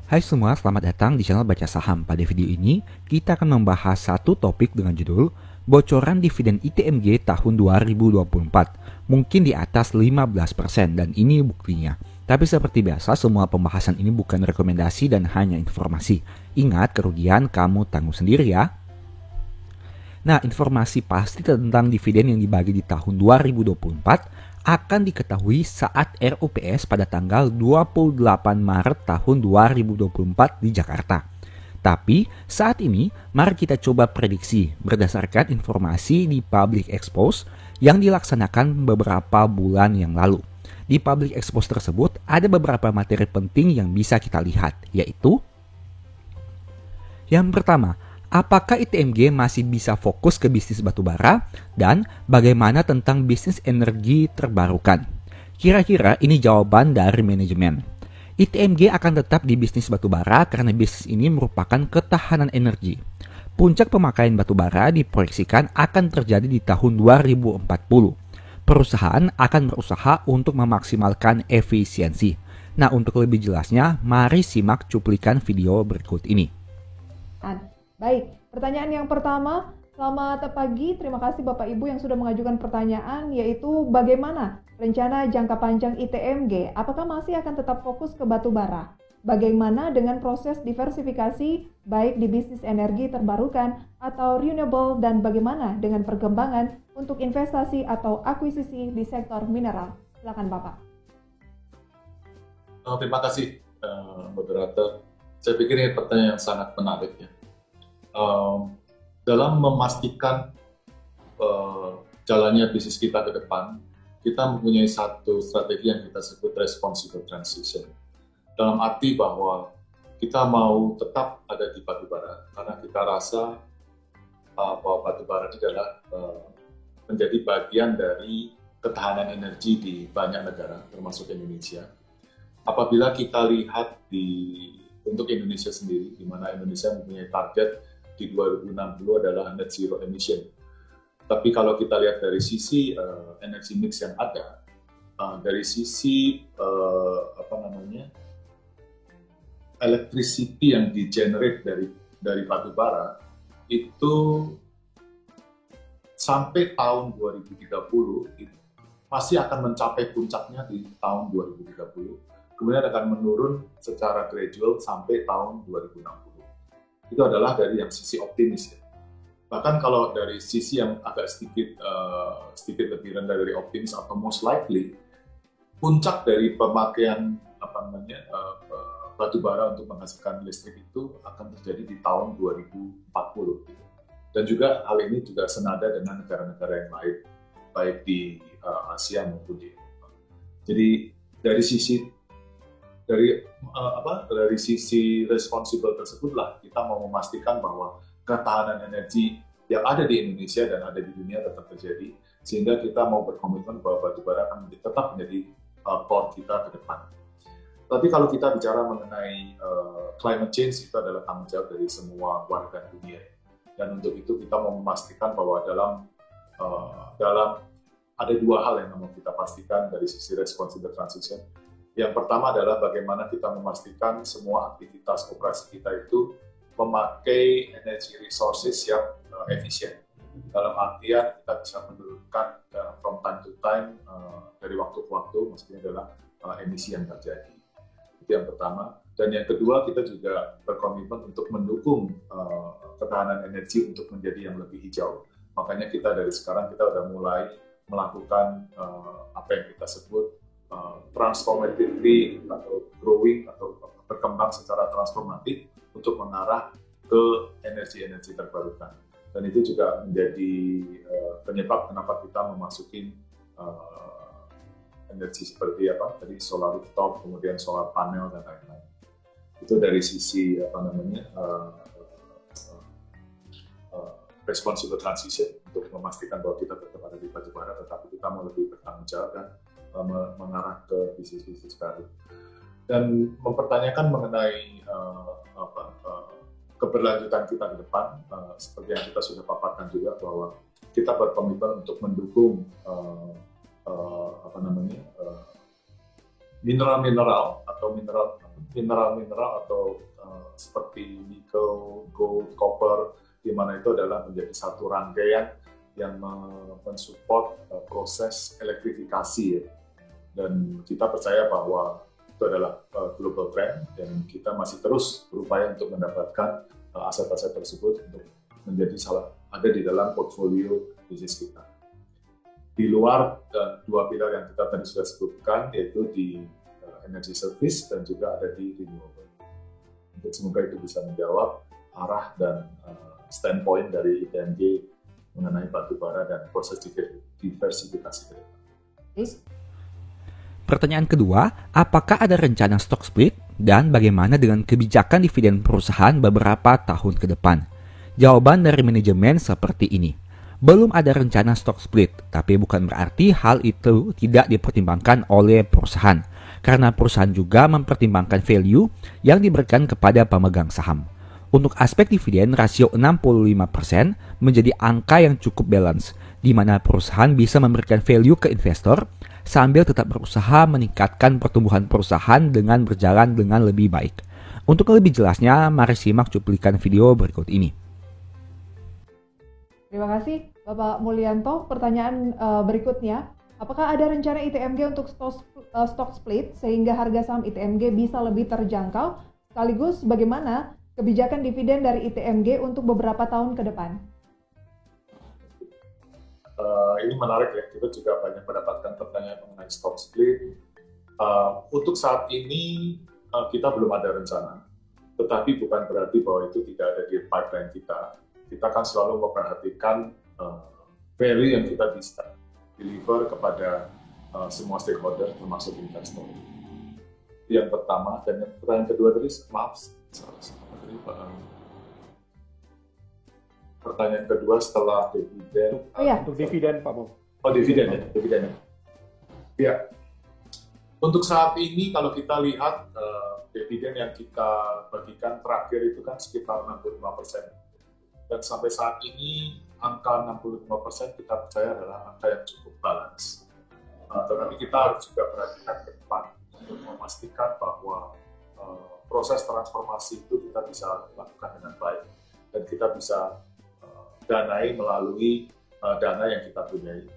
Hai semua, selamat datang di channel Baca Saham. Pada video ini, kita akan membahas satu topik dengan judul Bocoran dividen ITMG tahun 2024, mungkin di atas 15% dan ini buktinya. Tapi seperti biasa, semua pembahasan ini bukan rekomendasi dan hanya informasi. Ingat, kerugian kamu tanggung sendiri ya. Nah, informasi pasti tentang dividen yang dibagi di tahun 2024 akan diketahui saat RUPS pada tanggal 28 Maret tahun 2024 di Jakarta. Tapi saat ini mari kita coba prediksi berdasarkan informasi di Public Expose yang dilaksanakan beberapa bulan yang lalu. Di Public Expose tersebut ada beberapa materi penting yang bisa kita lihat, yaitu yang pertama, apakah ITMG masih bisa fokus ke bisnis batubara dan bagaimana tentang bisnis energi terbarukan? Kira-kira ini jawaban dari manajemen. ITMG akan tetap di bisnis batubara karena bisnis ini merupakan ketahanan energi. Puncak pemakaian batubara diproyeksikan akan terjadi di tahun 2040. Perusahaan akan berusaha untuk memaksimalkan efisiensi. Nah, untuk lebih jelasnya, mari simak cuplikan video berikut ini. Baik, pertanyaan yang pertama, selamat pagi, terima kasih Bapak Ibu yang sudah mengajukan pertanyaan, yaitu bagaimana rencana jangka panjang ITMG, apakah masih akan tetap fokus ke batu bara? Bagaimana dengan proses diversifikasi baik di bisnis energi terbarukan atau renewable dan bagaimana dengan perkembangan untuk investasi atau akuisisi di sektor mineral? Silakan Bapak. Terima kasih moderator. Saya pikir ini pertanyaan yang sangat menarik ya. Dalam memastikan jalannya bisnis kita ke depan, kita mempunyai satu strategi yang kita sebut responsible transition. Dalam arti bahwa kita mau tetap ada di batubara karena kita rasa bahwa batubara ini adalah menjadi bagian dari ketahanan energi di banyak negara, termasuk Indonesia. Apabila kita lihat untuk Indonesia sendiri, di mana Indonesia mempunyai target di 2060 adalah net zero emission. Tapi kalau kita lihat dari sisi energi mix yang ada, dari sisi electricity yang di-generate dari batu bara, itu sampai tahun 2030 masih akan mencapai puncaknya di tahun 2030, kemudian akan menurun secara gradual sampai tahun 2060. Itu adalah dari yang sisi optimis ya. Bahkan kalau dari sisi yang agak sedikit lebih rendah dari optimis atau most likely, puncak dari pemakaian batu bara untuk menghasilkan listrik itu akan terjadi di tahun 2040. Dan juga hal ini juga senada dengan negara-negara yang lain, baik di Asia maupun di Eropa. Jadi dari sisi responsible tersebutlah kita mau memastikan bahwa ketahanan energi yang ada di Indonesia dan ada di dunia tetap terjadi, sehingga kita mau berkomitmen bahwa batubara akan tetap menjadi core kita ke depan. Tapi kalau kita bicara mengenai climate change, itu adalah tanggung jawab dari semua warga dunia. Dan untuk itu kita mau memastikan bahwa dalam ada dua hal yang mau kita pastikan dari sisi responsible transition. Yang pertama adalah bagaimana kita memastikan semua aktivitas operasi kita itu memakai energy resources yang efisien. Dalam artian kita bisa menurunkan from time to time, dari waktu ke waktu, maksudnya adalah emisi yang terjadi. Itu yang pertama. Dan yang kedua, kita juga berkomitmen untuk mendukung ketahanan energi untuk menjadi yang lebih hijau. Makanya kita dari sekarang kita sudah mulai melakukan apa yang kita sebut transformatively atau growing atau berkembang secara transformatif untuk mengarah ke energi-energi terbarukan. Dan itu juga menjadi penyebab kenapa kita memasukin energi seperti tadi solar rooftop, kemudian solar panel dan lain-lain. Itu dari sisi responsible transition untuk memastikan bahwa kita tetap ada di batubara, tetapi kita mau lebih bertanggung jawab dan mengarah ke bisnis-bisnis baru. Dan mempertanyakan mengenai keberlanjutan kita ke depan, seperti yang kita sudah paparkan juga bahwa kita berkomitmen untuk mendukung mineral-mineral atau mineral mineral-mineral atau seperti nikel, gold, copper, di mana itu adalah menjadi satu rangkaian yang mensupport proses elektrifikasi ya. Dan kita percaya bahwa itu adalah global trend dan kita masih terus berupaya untuk mendapatkan aset-aset tersebut untuk menjadi ada di dalam portfolio bisnis kita. Di luar dua pilar yang kita tadi sudah sebutkan, yaitu di energy service dan juga ada di renewable. Semoga itu bisa menjawab arah dan standpoint dari ITMG mengenai batubara dan proses diversifikasi ke depan. Pertanyaan kedua, apakah ada rencana stock split dan bagaimana dengan kebijakan dividen perusahaan beberapa tahun ke depan? Jawaban dari manajemen seperti ini. Belum ada rencana stock split, tapi bukan berarti hal itu tidak dipertimbangkan oleh perusahaan. Karena perusahaan juga mempertimbangkan value yang diberikan kepada pemegang saham. Untuk aspek dividen, rasio 65% menjadi angka yang cukup balance, di mana perusahaan bisa memberikan value ke investor sambil tetap berusaha meningkatkan pertumbuhan perusahaan dengan berjalan dengan lebih baik. Untuk lebih jelasnya, mari simak cuplikan video berikut ini. Terima kasih Bapak Mulyanto. Pertanyaan berikutnya, apakah ada rencana ITMG untuk stock split sehingga harga saham ITMG bisa lebih terjangkau? Sekaligus bagaimana kebijakan dividen dari ITMG untuk beberapa tahun ke depan? Ini menarik ya, kita juga banyak mendapatkan pertanyaan mengenai stock split. Untuk saat ini kita belum ada rencana, tetapi bukan berarti bahwa itu tidak ada di pipeline kita. Kita akan selalu memperhatikan value yang kita bisa deliver kepada semua stakeholder termasuk investor. Yang pertama, dan yang pertanyaan kedua tadi, pertanyaan kedua setelah dividen. Untuk dividen Pak Bob. Oh, dividen ya. Ya. Untuk saat ini kalau kita lihat dividen yang kita bagikan terakhir itu kan sekitar 65%. Dan sampai saat ini angka 65% kita percaya adalah angka yang cukup balance. Tetapi kita harus juga perhatikan ke depan untuk memastikan bahwa proses transformasi itu kita bisa lakukan dengan baik dan kita bisa danai melalui dana yang kita punyai.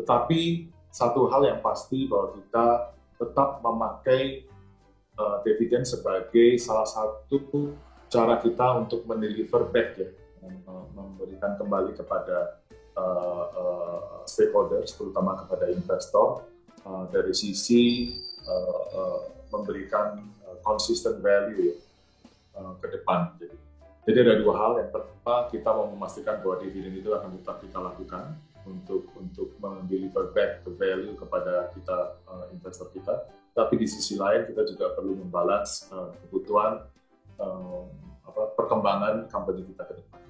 Tetapi satu hal yang pasti bahwa kita tetap memakai dividen sebagai salah satu cara kita untuk mendeliver back ya, memberikan kembali kepada stakeholders, terutama kepada investor, dari sisi memberikan consistent value ya, ke depan. Jadi ada dua hal. Yang pertama, kita mau memastikan bahwa dividen itu akan tetap kita lakukan untuk mendeliver back the value kepada kita investor kita. Tapi di sisi lain kita juga perlu membalance kebutuhan perkembangan company kita ke depan.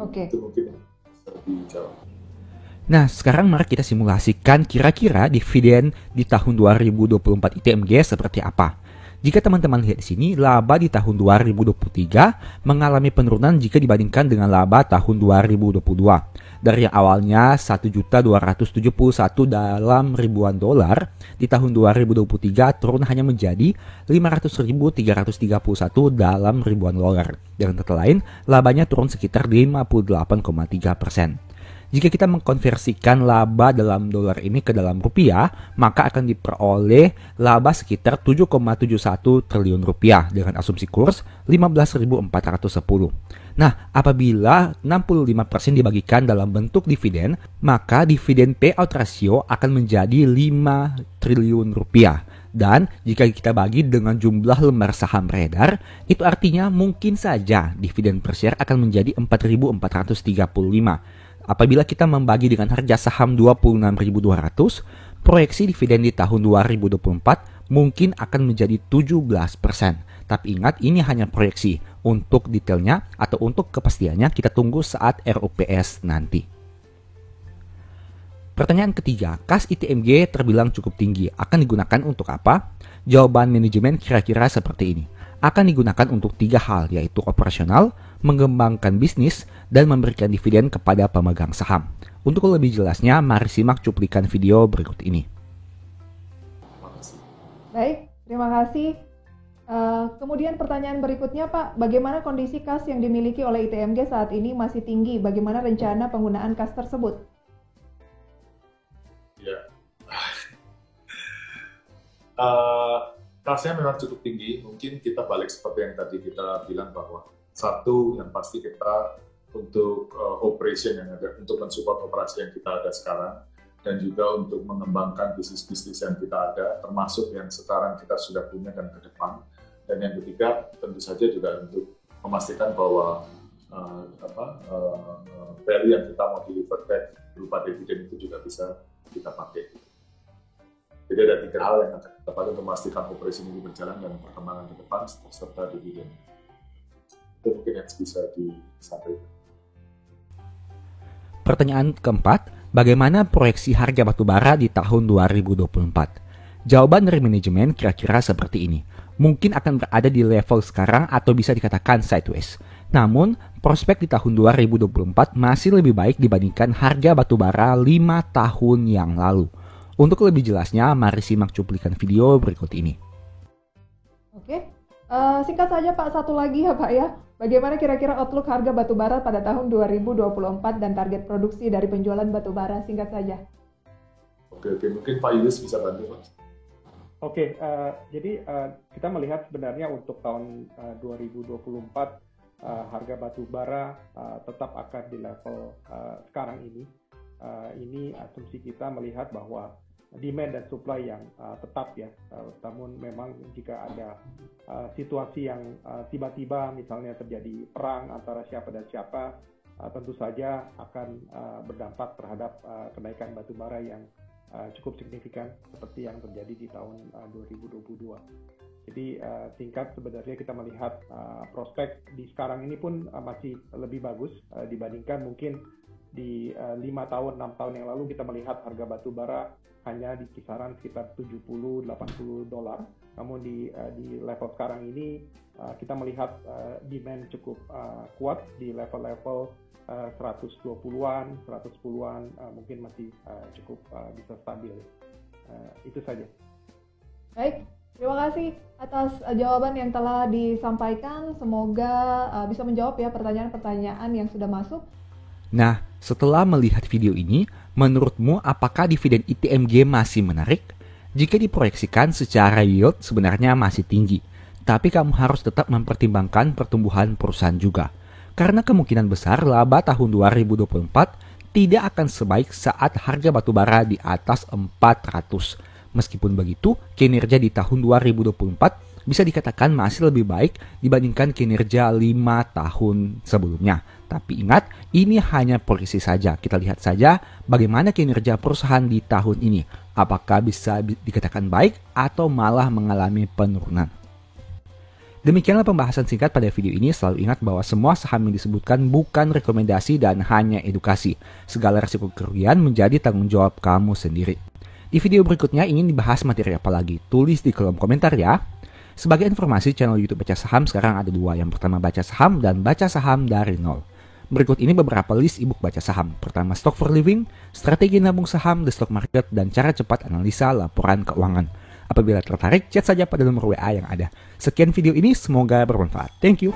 Oke. Itu mungkin bisa dijawab. Nah, sekarang mari kita simulasikan kira-kira dividen di tahun 2024 ITMG seperti apa. Jika teman-teman lihat di sini, laba di tahun 2023 mengalami penurunan jika dibandingkan dengan laba tahun 2022. Dari yang awalnya 1.271 dalam ribuan dolar, di tahun 2023 turun hanya menjadi 500.331 dalam ribuan dolar. Dengan kata lain, labanya turun sekitar 58,3%. Jika kita mengkonversikan laba dalam dolar ini ke dalam rupiah, maka akan diperoleh laba sekitar 7,71 triliun rupiah dengan asumsi kurs 15.410. Nah, apabila 65% dibagikan dalam bentuk dividen, maka dividen payout ratio akan menjadi 5 triliun rupiah. Dan jika kita bagi dengan jumlah lembar saham beredar, itu artinya mungkin saja dividen per share akan menjadi 4.435. Apabila kita membagi dengan harga saham 26.200, proyeksi dividen di tahun 2024 mungkin akan menjadi 17%. Tapi ingat, ini hanya proyeksi. Untuk detailnya atau untuk kepastiannya kita tunggu saat RUPS nanti. Pertanyaan ketiga, kas ITMG terbilang cukup tinggi. Akan digunakan untuk apa? Jawaban manajemen kira-kira seperti ini. Akan digunakan untuk 3 hal, yaitu operasional, mengembangkan bisnis, dan memberikan dividen kepada pemegang saham. Untuk lebih jelasnya, mari simak cuplikan video berikut ini. Baik, terima kasih. Kemudian pertanyaan berikutnya Pak, bagaimana kondisi kas yang dimiliki oleh ITMG saat ini masih tinggi? Bagaimana rencana penggunaan kas tersebut? Ya, kasnya memang cukup tinggi. Mungkin kita balik seperti yang tadi kita bilang bahwa satu yang pasti kita untuk operation yang ada, untuk mensupport operasi yang kita ada sekarang, dan juga untuk mengembangkan bisnis-bisnis yang kita ada, termasuk yang sekarang kita sudah punya dan ke depan. Dan yang ketiga, tentu saja juga untuk memastikan bahwa value yang kita mau deliver back berupa dividen itu juga bisa kita pakai. Jadi ada 3 hal yang akan kita pakai untuk memastikan operasi ini berjalan dan perkembangan ke depan serta dividen. Itu mungkin yang bisa disampaikan. Pertanyaan keempat, bagaimana proyeksi harga batubara di tahun 2024? Jawaban dari manajemen kira-kira seperti ini. Mungkin akan berada di level sekarang atau bisa dikatakan sideways. Namun, prospek di tahun 2024 masih lebih baik dibandingkan harga batubara 5 tahun yang lalu. Untuk lebih jelasnya, mari simak cuplikan video berikut ini. Oke, singkat saja Pak, satu lagi ya Pak ya. Bagaimana kira-kira outlook harga batubara pada tahun 2024 dan target produksi dari penjualan batubara? Singkat saja. Oke, mungkin Pak Yunus bisa bantu Pak. Oke, jadi kita melihat sebenarnya untuk tahun 2024 harga batubara tetap akan di level sekarang ini. Ini asumsi kita melihat bahwa demand dan supply yang tetap ya. Namun memang jika ada situasi yang tiba-tiba misalnya terjadi perang antara siapa dan siapa, tentu saja akan berdampak terhadap kenaikan batubara yang cukup signifikan seperti yang terjadi di tahun 2022. Jadi singkat sebenarnya kita melihat prospek di sekarang ini pun masih lebih bagus dibandingkan mungkin di 5 tahun, 6 tahun yang lalu kita melihat harga batubara hanya di kisaran sekitar $70-80. Namun di level sekarang ini kita melihat demand cukup kuat di level-level 120-an, 110-an mungkin masih cukup bisa stabil. Itu saja. Baik, terima kasih atas jawaban yang telah disampaikan. Semoga bisa menjawab ya pertanyaan-pertanyaan yang sudah masuk. Nah, setelah melihat video ini, menurutmu apakah dividen ITMG masih menarik? Jika diproyeksikan secara yield sebenarnya masih tinggi, tapi kamu harus tetap mempertimbangkan pertumbuhan perusahaan juga. Karena kemungkinan besar laba tahun 2024 tidak akan sebaik saat harga batubara di atas 400. Meskipun begitu, kinerja di tahun 2024 bisa dikatakan masih lebih baik dibandingkan kinerja 5 tahun sebelumnya. Tapi ingat, ini hanya proyeksi saja. Kita lihat saja bagaimana kinerja perusahaan di tahun ini. Apakah bisa dikatakan baik atau malah mengalami penurunan. Demikianlah pembahasan singkat pada video ini. Selalu ingat bahwa semua saham yang disebutkan bukan rekomendasi dan hanya edukasi. Segala risiko kerugian menjadi tanggung jawab kamu sendiri. Di video berikutnya ingin dibahas materi apa lagi? Tulis di kolom komentar ya. Sebagai informasi, channel YouTube Baca Saham sekarang ada 2. Yang pertama Baca Saham dan Baca Saham dari nol. Berikut ini beberapa list ebook baca saham. Pertama, Stock for Living, Strategi Nabung Saham, The Stock Market, dan Cara Cepat Analisa Laporan Keuangan. Apabila tertarik, chat saja pada nomor WA yang ada. Sekian video ini, semoga bermanfaat. Thank you.